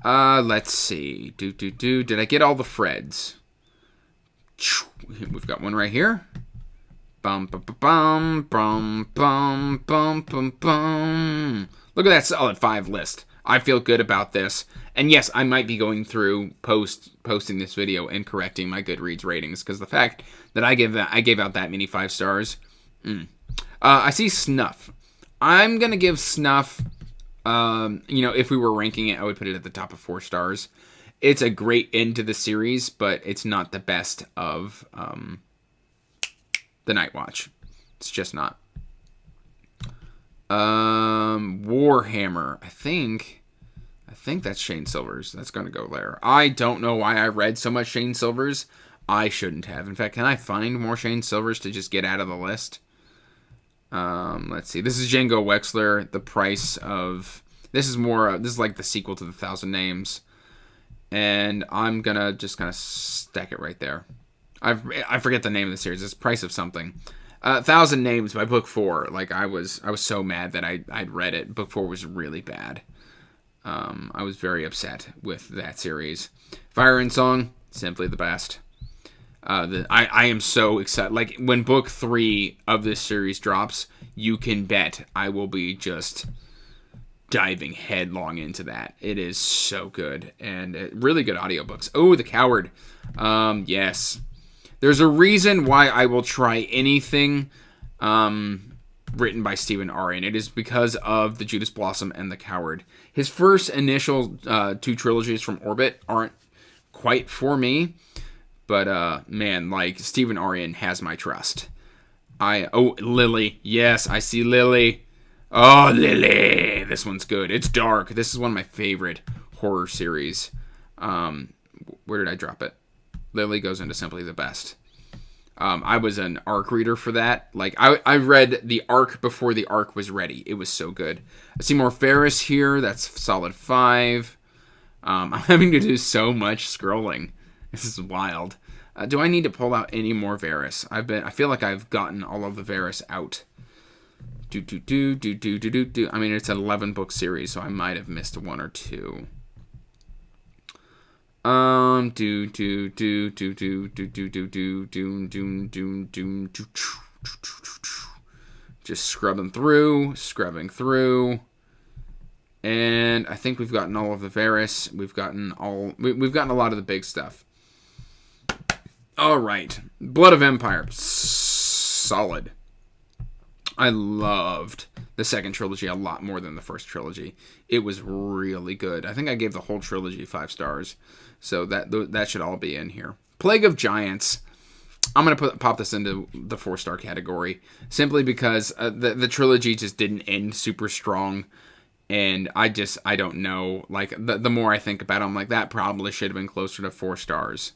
Let's see. Did I get all the Freds? We've got one right here. Look at that solid 5 list. I feel good about this. And yes, I might be going through posting this video and correcting my Goodreads ratings because the fact that I gave out that many 5 stars. I see Snuff. I'm gonna give Snuff. If we were ranking it, I would put it at the top of 4 stars. It's a great end to the series, but it's not the best of the Night Watch. It's just not. Warhammer. I think that's Shane Silver's. That's going to go there. I don't know why I read so much Shane Silver's. I shouldn't have. In fact, can I find more Shane Silvers to just get out of the list? Let's see. This is Django Wexler. The price of... This is like the sequel to The Thousand Names. And I'm going to just kind of stack it right there. I forget the name of the series. It's Price of Something. Thousand Names by Book 4. Like, I was so mad that I'd read it. Book 4 was really bad. I was very upset with that series. Fire and Song, simply the best. I am so excited. Like, when Book 3 of this series drops, you can bet I will be just diving headlong into that. It is so good. And really good audiobooks. Oh, The Coward. Yes. There's a reason why I will try anything written by Stephen Aryan. It is because of The Judas Blossom and The Coward. His first initial 2 trilogies from Orbit aren't quite for me. But, man, like, Stephen Aryan has my trust. Lily. Yes, I see Lily. Oh, Lily. This one's good. It's dark. This is one of my favorite horror series. Where did I drop it? Lily goes into simply the best. I was an ARC reader for that. Like, I read the ARC before the ARC was ready. It was so good. Seymour Ferris here. That's solid 5. I'm having to do so much scrolling. This is wild. Do I need to pull out any more Varys? I feel like I've gotten all of the Varys out. I mean, it's an 11-book series, so I might have missed 1 or 2. Just scrubbing through. And I think we've gotten all of the Varys. We've gotten a lot of the big stuff. All right. Blood of Empire. Solid. I loved the second trilogy a lot more than the first trilogy. It was really good. I think I gave the whole trilogy 5 stars. So that should all be in here. Plague of Giants. I'm going to pop this into the 4-star category. Simply because the trilogy just didn't end super strong. And I don't know. Like, the more I think about it, I'm like, that probably should have been closer to 4 stars.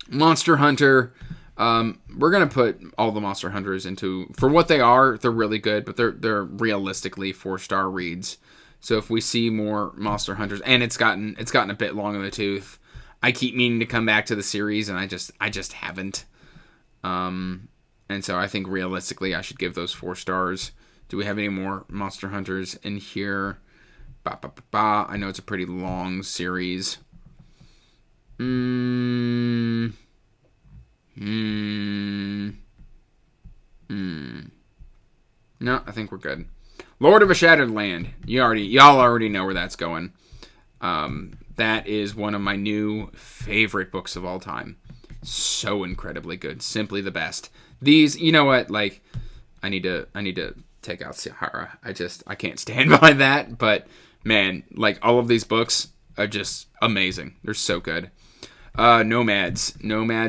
Monster Hunter. We're going to put all the Monster Hunters into... For what they are, they're really good, but they're realistically 4-star reads. So if we see more Monster Hunters... And it's gotten a bit long in the tooth. I keep meaning to come back to the series, and I just haven't. And so I think realistically I should give those 4 stars. Do we have any more Monster Hunters in here? I know it's a pretty long series. No, I think we're good. Lord of a Shattered Land. Y'all already know where that's going. That is one of my new favorite books of all time. So incredibly good. Simply the best. These, you know what? Like, I need to take out Sahara. I can't stand by that. But man, like, all of these books are just amazing. They're so good. Nomads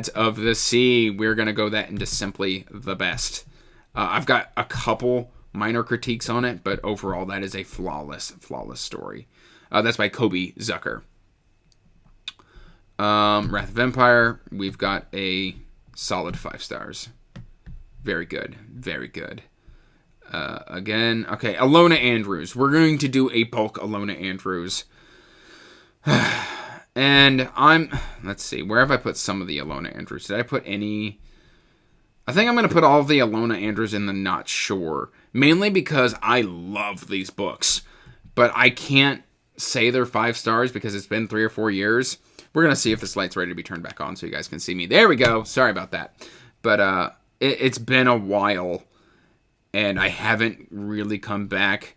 of the Sea. We're gonna go that into simply the best. I've got a couple minor critiques on it, but overall that is a flawless story. That's by Kobe Zucker. Wrath of Empire. We've got a solid 5 stars. Very good. Again, okay, Alona Andrews. We're going to do a bulk Alona Andrews. And let's see, where have I put some of the Alona Andrews? Did I put any? I think I'm going to put all of the Alona Andrews in the Not Sure. Mainly because I love these books. But I can't say they're 5 stars because it's been 3 or 4 years. We're going to see if this light's ready to be turned back on so you guys can see me. There we go. Sorry about that. But it's been a while. And I haven't really come back.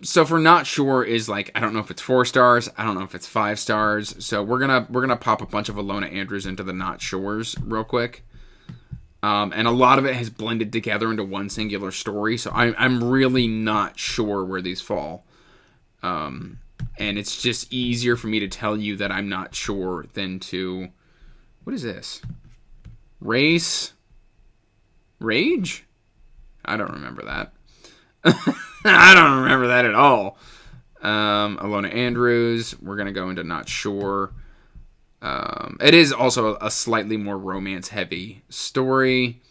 So for Not Sure is like, I don't know if it's 4 stars. I don't know if it's 5 stars. So we're gonna pop a bunch of Alona Andrews into the Not Sures real quick. And a lot of it has blended together into one singular story. So I'm really not sure where these fall. And it's just easier for me to tell you that I'm not sure than to... What is this? Rage? I don't remember that. I don't remember that at all. Alona Andrews. We're going to go into Not Sure. It is also a slightly more romance-heavy story.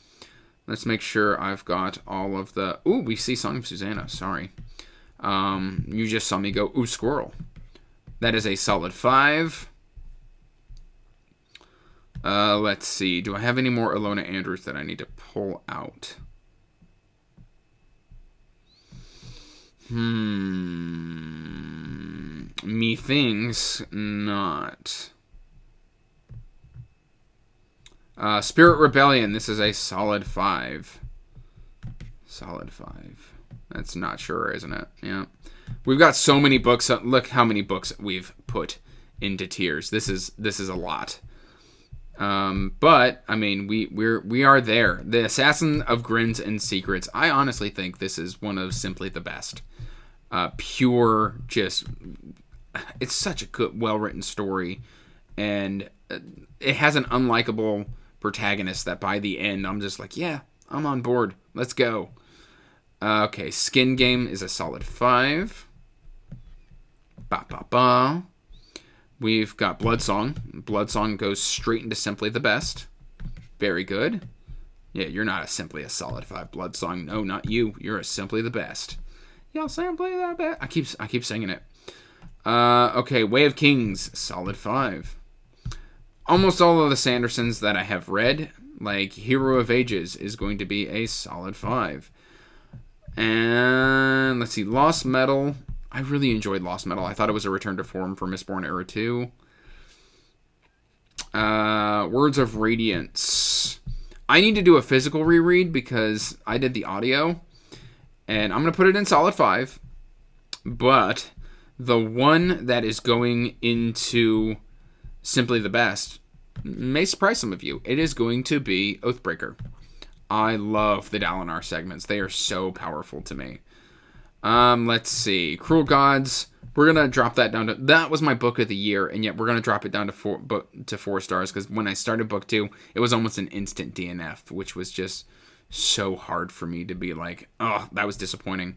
Let's make sure I've got all of the... Ooh, we see Song of Susanna. Sorry. You just saw me go, ooh, squirrel. That is a solid 5. Let's see. Do I have any more Ilona Andrews that I need to pull out? Methinks not. Spirit Rebellion. This is a solid 5. Solid 5. That's not sure, isn't it? Yeah. We've got so many books. Look how many books we've put into tiers. This is a lot. But I mean, we are there. The Assassin of Grins and Secrets. I honestly think this is one of simply the best. Pure, just it's such a good, well-written story, and it has an unlikable protagonist that by the end I'm just like, yeah, I'm on board. Let's go. Okay, Skin Game is a solid 5. Ba ba ba. We've got Bloodsong. Bloodsong goes straight into Simply the Best. Very good. Yeah, you're not simply a solid 5. Bloodsong. No, not you. You're a Simply the Best. Y'all simply the best. I keep singing it. Okay, Way of Kings. Solid 5. Almost all of the Sandersons that I have read, like Hero of Ages, is going to be a solid 5. And let's see, Lost Metal. I really enjoyed Lost Metal. I thought it was a return to form for Mistborn Era 2. Words of Radiance. I need to do a physical reread because I did the audio. And I'm going to put it in solid 5. But the one that is going into Simply the Best may surprise some of you. It is going to be Oathbreaker. I love the Dalinar segments. They are so powerful to me. Let's see. Cruel Gods. We're going to drop that down to... That was my book of the year, and yet we're going to drop it down to 4 stars, because when I started book 2, it was almost an instant DNF, which was just so hard for me to be like, oh, that was disappointing.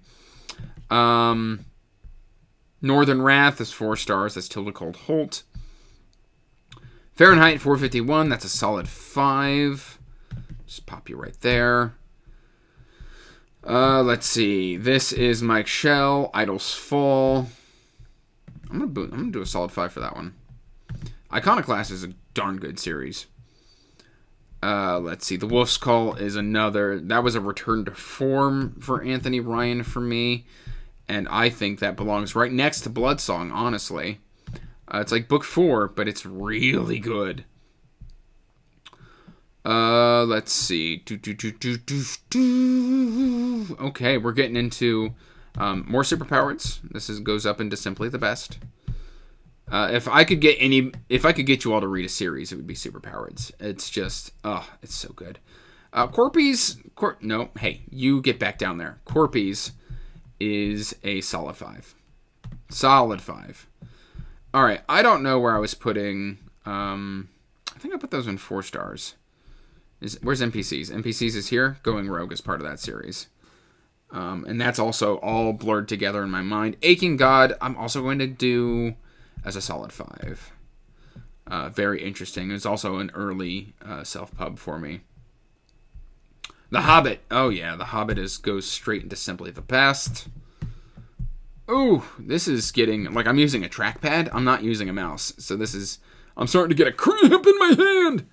Northern Wrath is 4 stars. That's Tilda Cold Holt. Fahrenheit 451. That's a solid 5. Just pop you right there. Let's see. This is Mike Shell. Idols Fall. I'm gonna do a solid 5 for that one. Iconoclast is a darn good series. Let's see. The Wolf's Call is another. That was a return to form for Anthony Ryan for me, and I think that belongs right next to Bloodsong. Honestly, it's like book 4, but it's really good. Let's see. Okay, we're getting into more superpowers. This goes up into Simply the Best. If I could get you all to read a series, it would be Superpowers. It's just, it's so good. Corpies, no, hey, you get back down there. Corpies is a solid 5. Solid 5. All right, I don't know where I was putting. I think I put those in 4 stars. Where's NPCs? NPCs is here. Going Rogue is part of that series. And that's also all blurred together in my mind. Aching God, I'm also going to do as a solid 5. Very interesting. It's also an early self-pub for me. The Hobbit. Oh, yeah. The Hobbit goes straight into Simply the Best. Ooh, this is getting... Like, I'm using a trackpad. I'm not using a mouse. So this is... I'm starting to get a cramp in my hand.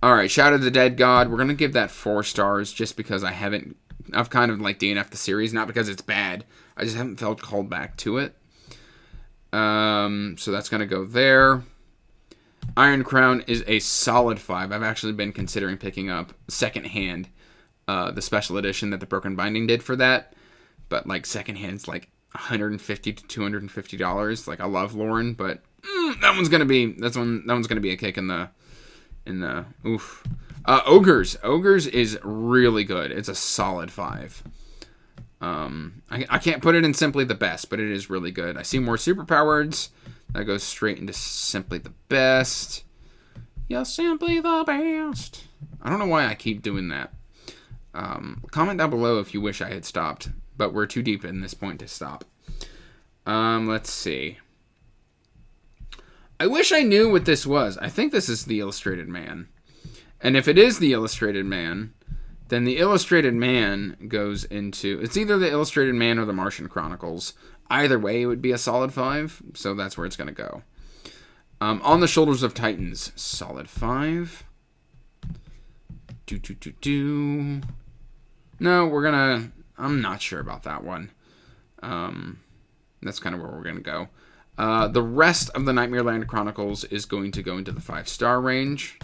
All right, Shout of the Dead God. We're going to give that 4 stars just because I've kind of like DNF the series, not because it's bad. I just haven't felt called back to it. So that's going to go there. Iron Crown is a solid 5. I've actually been considering picking up secondhand the special edition that the Broken Binding did for that. But like secondhand's like $150 to $250. Like I love Lauren, but that one's going to be a kick in the oof. Ogres is really good. It's a solid 5. I can't put it in Simply the Best, but it is really good. I see more superpowers. That goes straight into Simply the Best. You're simply the best. I don't know why I keep doing that. Comment down below if you wish I had stopped, but we're too deep in this point to stop. Let's see. I wish I knew what this was. I think this is the Illustrated Man. And if it is the Illustrated Man, then the Illustrated Man goes into... It's either the Illustrated Man or the Martian Chronicles. Either way, it would be a solid 5, so that's where it's going to go. On the Shoulders of Titans, solid 5. No, we're going to... I'm not sure about that one. That's kind of where we're going to go. The rest of the Nightmare Land Chronicles is going to go into the 5-star range.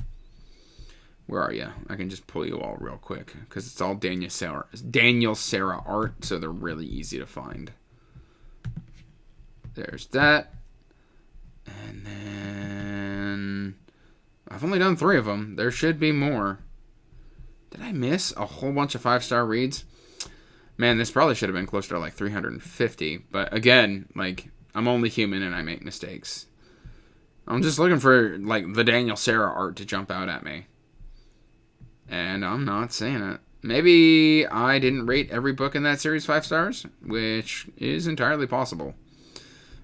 Where are you? I can just pull you all real quick because it's all Daniel Sarah art, so they're really easy to find. There's that. And then I've only done 3 of them. There should be more. Did I miss a whole bunch of 5-star reads? Man, this probably should have been closer to like 350. But again, like, I'm only human and I make mistakes. I'm just looking for like the Daniel Sarah art to jump out at me. And I'm not saying it. Maybe I didn't rate every book in that series 5 stars, which is entirely possible.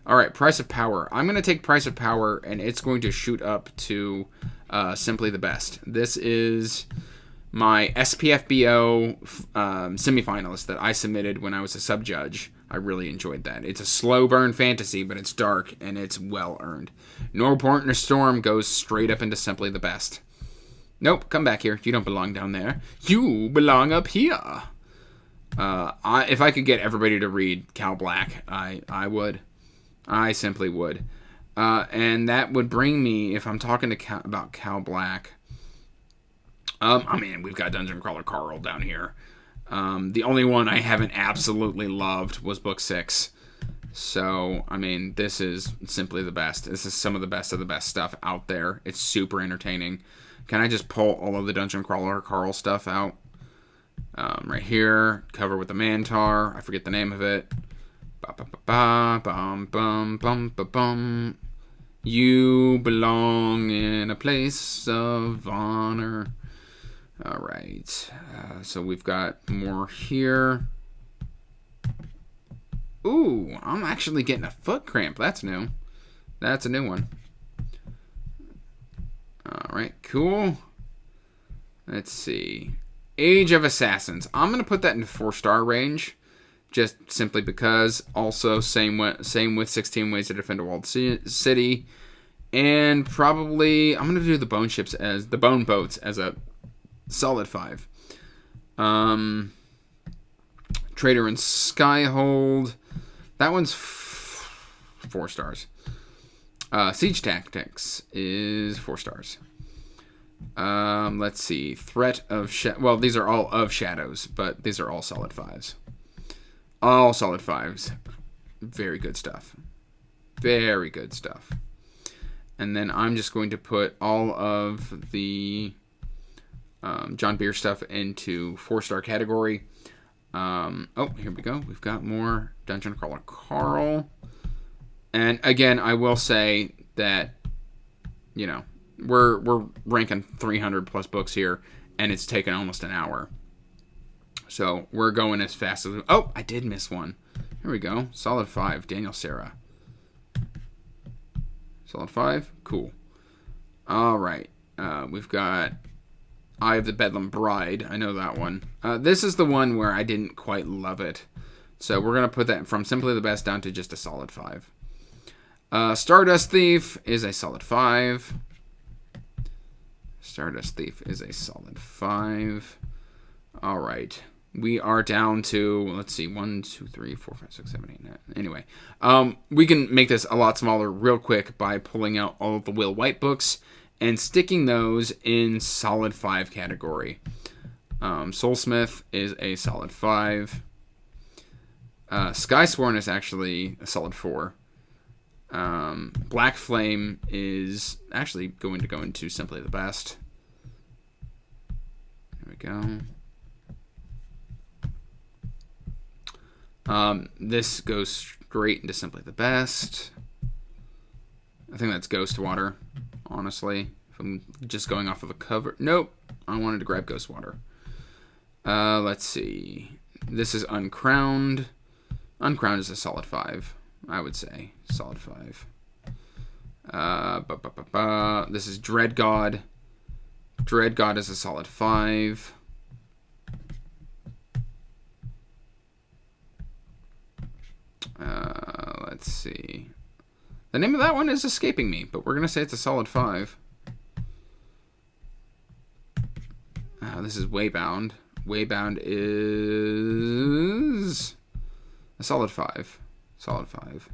All right, Price of Power. I'm going to take Price of Power, and it's going to shoot up to Simply the Best. This is my SPFBO semifinalist that I submitted when I was a sub-judge. I really enjoyed that. It's a slow burn fantasy, but it's dark, and it's well-earned. No Port in a Storm goes straight up into Simply the Best. Nope, come back here. You don't belong down there. You belong up here. If I could get everybody to read Cal Black, I would. I simply would. And that would bring me, if I'm talking about Cal Black, I mean, we've got Dungeon Crawler Carl down here. The only one I haven't absolutely loved was book 6. So, I mean, this is simply the best. This is some of the best stuff out there. It's super entertaining. Can I just pull all of the Dungeon Crawler Carl stuff out? Right here, cover with the Mantar. I forget the name of it. Ba-ba-ba-ba-bum-bum-bum-ba-bum. You belong in a place of honor. All right. So we've got more here. Ooh, I'm actually getting a foot cramp. That's new. That's a new one. All right, cool. Let's see. Age of Assassins. I'm going to put that in the 4-star range, just simply because. Also, same with 16 Ways to Defend a Walled City. And probably, I'm going to do the Bone Boats as a solid 5. Trader and Skyhold. That one's 4 stars. Siege Tactics is 4 stars. Let's see. Threat of well, these are all of Shadows, but these are all solid 5s. All solid 5s. Very good stuff. Very good stuff. And then I'm just going to put all of the John Beer stuff into 4-star category. Oh, here we go. We've got more Dungeon Crawler Carl. And again, I will say that, you know, we're ranking 300 plus books here, and it's taken almost an hour. So we're going as fast as... Oh, I did miss one. Here we go. Solid 5. Daniel Sarah. Solid 5. Cool. All right. We've got Eye of the Bedlam Bride. I know that one. This is the one where I didn't quite love it. So we're going to put that from Simply the Best down to just a solid 5. Stardust Thief is a solid 5. Stardust Thief is a solid 5. All right. We are down to, let's see, 1, 2, 3, 4, 5, 6, 7, 8, 9. Anyway, we can make this a lot smaller real quick by pulling out all of the Will White books and sticking those in solid 5 category. Soulsmith is a solid 5. Skysworn is actually a solid 4. Black Flame is actually going to go into Simply the Best. There we go. This goes straight into Simply the Best. I think that's Ghostwater, honestly. If I'm just going off of the cover. Nope. I wanted to grab Ghostwater. Let's see. This is Uncrowned. Uncrowned is a solid 5, I would say. Solid 5. This is Dread God. Dread God is a solid 5. Let's see. The name of that one is escaping me, but we're going to say it's a solid 5. This is Waybound. Waybound is a solid 5. Solid 5.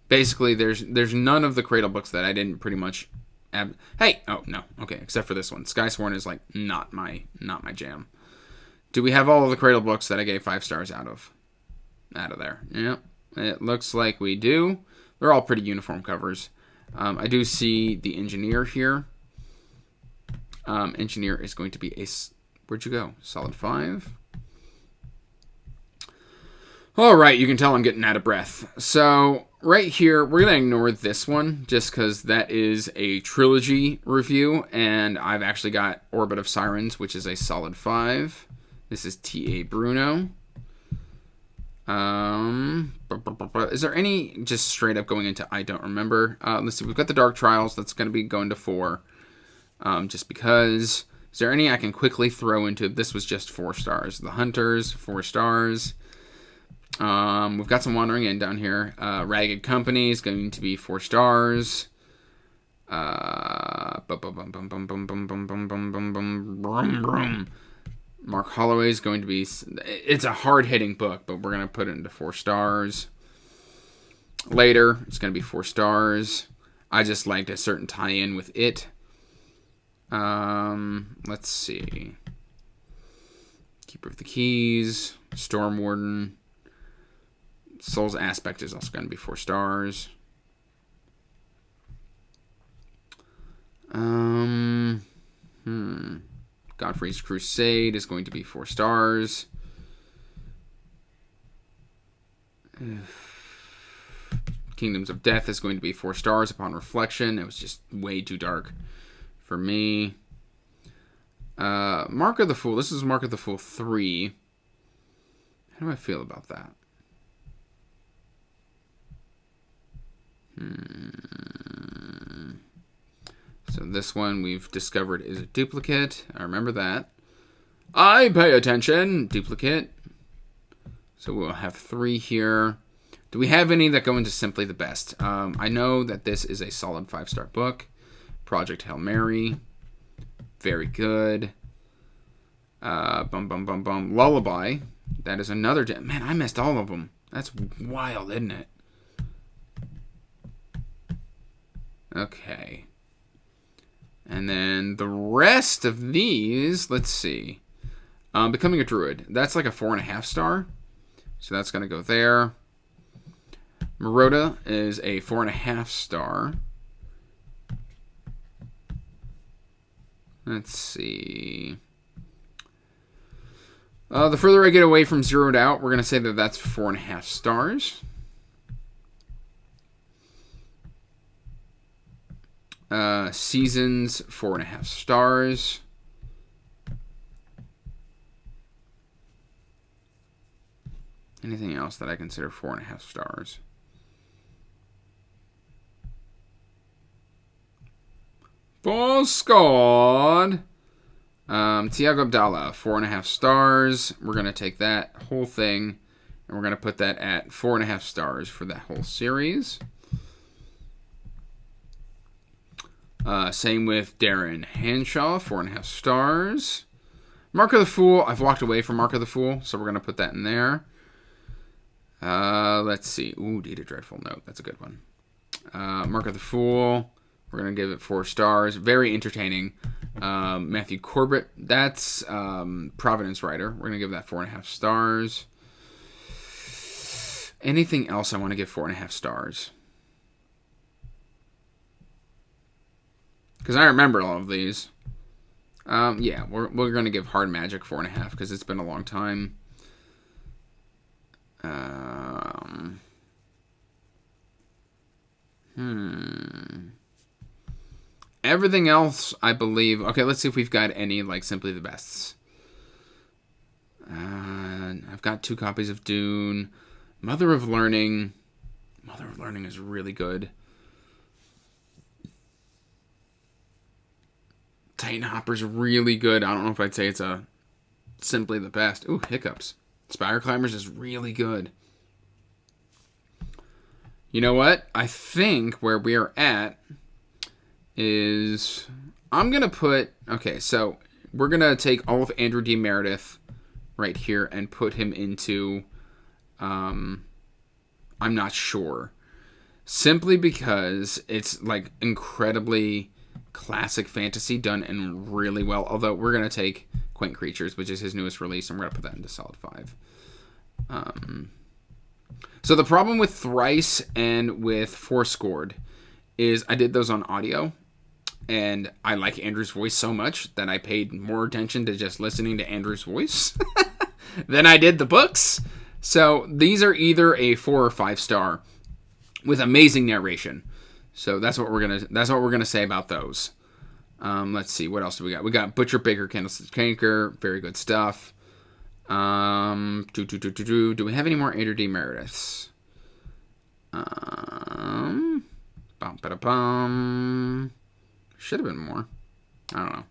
Basically, there's none of the Cradle books that I didn't pretty much have. Hey! Oh, no. Okay, except for this one. Skysworn is, like, not my jam. Do we have all of the Cradle books that I gave 5 stars out of there? Yep. It looks like we do. They're all pretty uniform covers. I do see the Engineer here. Engineer is going to be a... Where'd you go? Solid 5. All right, you can tell I'm getting out of breath. So right here, we're going to ignore this one just because that is a trilogy review, and I've actually got Orbit of Sirens, which is a solid 5. This is T.A. Bruno. Is there any just straight up going into I don't remember? Let's see. We've got the Dark Trials. That's going to be going to 4. Just because. Is there any I can quickly throw into? This was just 4 stars. The Hunters, 4 stars. We've got some Wandering Inn down here. Ragged Company is going to be 4 stars. Mark Holloway is going to be... It's a hard-hitting book, but we're going to put it into 4 stars. Later, it's going to be 4 stars. I just liked a certain tie-in with it. Let's see. Keeper of the Keys. Storm Warden. Soul's Aspect is also going to be 4 stars. Godfrey's Crusade is going to be 4 stars. Kingdoms of Death is going to be 4 stars upon reflection. It was just way too dark for me. Mark of the Fool. This is Mark of the Fool 3. How do I feel about that? So this one we've discovered is a duplicate. I remember that. I pay attention. Duplicate. So we'll have 3 here. Do we have any that go into Simply the Best? I know that this is a solid 5-star book. Project Hail Mary. Very good. Lullaby. That is another... Man, I missed all of them. That's wild, isn't it? Okay. And then the rest of these, let's see. Becoming a Druid. That's like a 4.5 star. So that's going to go there. Maroda is a 4.5 star. Let's see. The further I get away from Zeroed Out, we're going to say that that's 4.5 stars. Seasons, 4.5 stars. Anything else that I consider 4.5 stars? Full scored. Tiago Abdallah, 4.5 stars. We're going to take that whole thing, and we're going to put that at 4.5 stars for that whole series. Same with Darren Hanshaw, 4.5 stars. Mark of the Fool, I've walked away from Mark of the Fool, so we're going to put that in there. Let's see. Ooh, Deed of Dreadful Note. That's a good one. Mark of the Fool, we're going to give it 4 stars. Very entertaining. Matthew Corbett, that's Providence Writer. We're going to give that 4.5 stars. Anything else I want to give 4.5 stars? Because I remember all of these. Yeah, we're going to give Hard Magic 4.5 because it's been a long time. Everything else, I believe... Okay, let's see if we've got any, like, Simply the Bests. I've got 2 copies of Dune. Mother of Learning. Mother of Learning is really good. Titan Hopper's really good. I don't know if I'd say it's simply the best. Ooh, hiccups. Spire Climbers is really good. You know what? I think where we are at is... I'm going to put... Okay, so we're going to take all of Andrew D. Meredith right here and put him into... I'm not sure. Simply because it's like incredibly classic fantasy done and really well. Although we're going to take Quaint Creatures, which is his newest release, and we're going to put that into solid 5. So the problem with Thrice and with Fourscored is I did those on audio, and I like Andrew's voice so much that I paid more attention to just listening to Andrew's voice than I did the books. So these are either a 4 or 5 star with amazing narration. So that's what we're gonna say about those. Let's see, what else do we got? We got Butcher, Baker, Candlestick, Canker, very good stuff. Do we have any more Andrew D. Merediths? Should have been more. I don't know.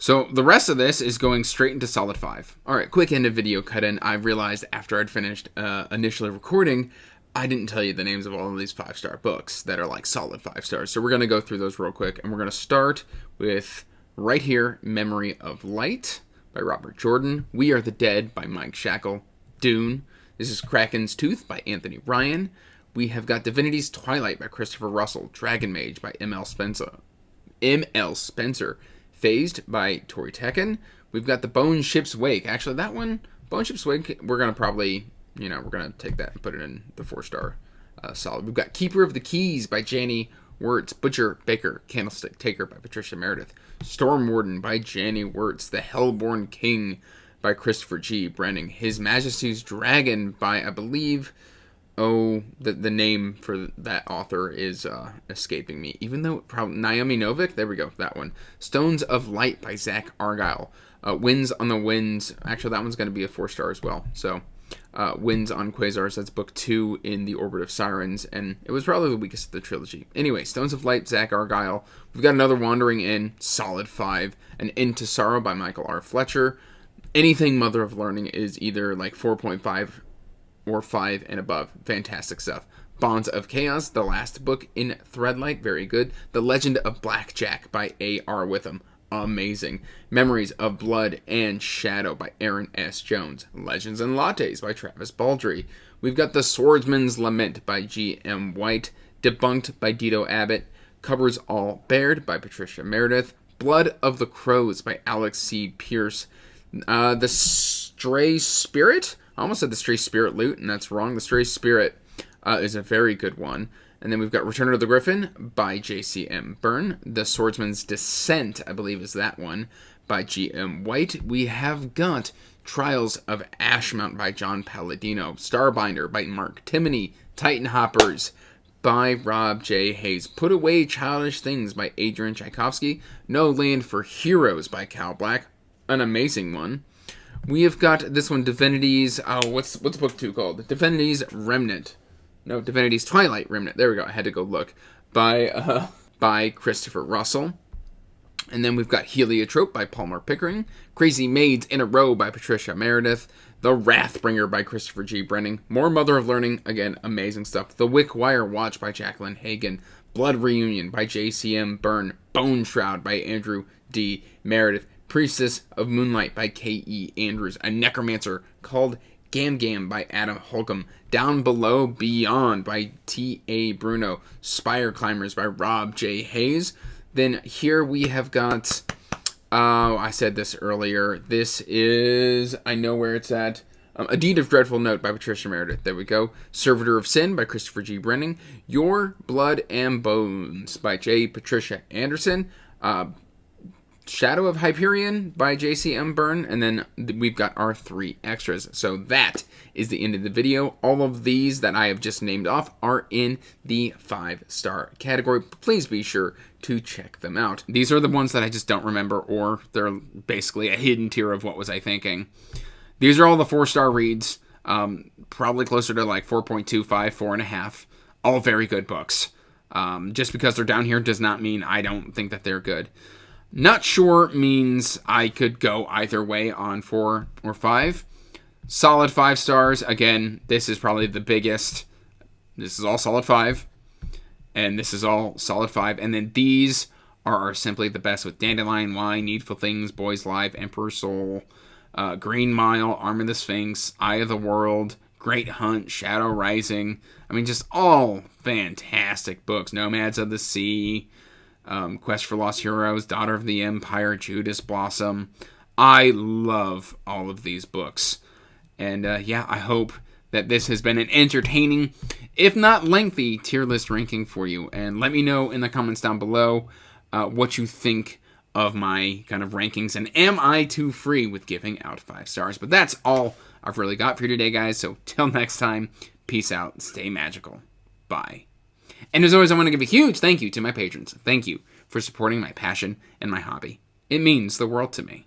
So the rest of this is going straight into solid 5. All right, quick end of video cut in. I realized after I'd finished initially recording, I didn't tell you the names of all of these 5-star books that are like solid 5 stars. So we're going to go through those real quick, and we're going to start with right here, Memory of Light by Robert Jordan. We Are the Dead by Mike Shackle. Dune. This is Kraken's Tooth by Anthony Ryan. We have got Divinity's Twilight by Christopher Russell. Dragon Mage by M.L. Spencer. Phased by Tori Tekken. We've got The Bone Ship's Wake. Actually, that one, Bone Ship's Wake, we're going to probably, we're going to take that and put it in the 4-star solid. We've got Keeper of the Keys by Janie Wirtz. Butcher, Baker, Candlestick Taker by Patricia Meredith. Storm Warden by Janie Wirtz. The Hellborn King by Christopher G. Brenning. His Majesty's Dragon by, I believe... the name for that author is escaping me. Even though probably Naomi Novik. There we go. That one. Stones of Light by Zach Argyle. Winds on the Winds. Actually, that one's going to be a 4-star as well. So, Winds on Quasars. That's book 2 in the Orbit of Sirens, and it was probably the weakest of the trilogy. Anyway, Stones of Light, Zach Argyle. We've got another Wandering In, solid 5. An Into Sorrow by Michael R. Fletcher. Anything Mother of Learning is either like 4.5 or 5 and above. Fantastic stuff. Bonds of Chaos, the last book in Threadlight, very good. The Legend of Blackjack by A.R. Witham, amazing. Memories of Blood and Shadow by Aaron S. Jones. Legends and Lattes by Travis Baldry. We've got The Swordsman's Lament by G.M. White. Debunked by Dito Abbott. Covers All Bared by Patricia Meredith. Blood of the Crows by Alex C. Pierce. The Stray Spirit? I almost said The Stray Spirit Loot, and that's wrong. The Stray Spirit is a very good one. And then we've got Return of the Griffin by J.C.M. Byrne. The Swordsman's Descent, I believe is that one, by G.M. White. We have got Trials of Ashmount by John Palladino. Starbinder by Mark Timoney. Titan Hoppers by Rob J. Hayes. Put Away Childish Things by Adrian Tchaikovsky. No Land for Heroes by Cal Black. An amazing one. We have got this one, Divinity's... Oh, what's book 2 called? Divinity's Remnant. No, Divinity's Twilight Remnant. There we go. I had to go look. By Christopher Russell. And then we've got Heliotrope by Palmer Pickering. Crazy Maids in a Row by Patricia Meredith. The Wrathbringer by Christopher G. Brenning. More Mother of Learning. Again, amazing stuff. The Wickwire Watch by Jacqueline Hagan. Blood Reunion by J.C.M. Byrne. Bone Shroud by Andrew D. Meredith. Priestess of Moonlight by K.E. Andrews. A Necromancer called Gam Gam by Adam Holcomb. Down Below Beyond by T.A. Bruno. Spire Climbers by Rob J. Hayes. Then here we have got, I said this earlier. This is, I know where it's at. A Deed of Dreadful Note by Patricia Meredith. There we go. Servitor of Sin by Christopher G. Brenning. Your Blood and Bones by J. Patricia Anderson. Shadow of Hyperion by J.C.M. Byrne, and then we've got our 3 extras. So that is the end of the video. All of these that I have just named off are in the 5-star category. Please be sure to check them out. These are the ones that I just don't remember, or they're basically a hidden tier of what was I thinking. These are all the 4-star reads. Probably closer to like 4.25, 4.5. All very good books. Just because they're down here does not mean I don't think that they're good. Not sure means I could go either way on 4 or 5. Solid 5 stars. Again, this is probably the biggest. This is all solid 5. And this is all solid 5. And then these are simply the best with Dandelion Wine, Needful Things, Boys Live, Emperor's Soul, Green Mile, Arm of the Sphinx, Eye of the World, Great Hunt, Shadow Rising. I mean, just all fantastic books. Nomads of the Sea, Quest for Lost Heroes, Daughter of the Empire, Judas Blossom. I love all of these books. And yeah, I hope that this has been an entertaining, if not lengthy, tier list ranking for you. And let me know in the comments down below what you think of my kind of rankings. And am I too free with giving out 5 stars? But that's all I've really got for you today, guys. So till next time, peace out, stay magical. Bye. And as always, I want to give a huge thank you to my patrons. Thank you for supporting my passion and my hobby. It means the world to me.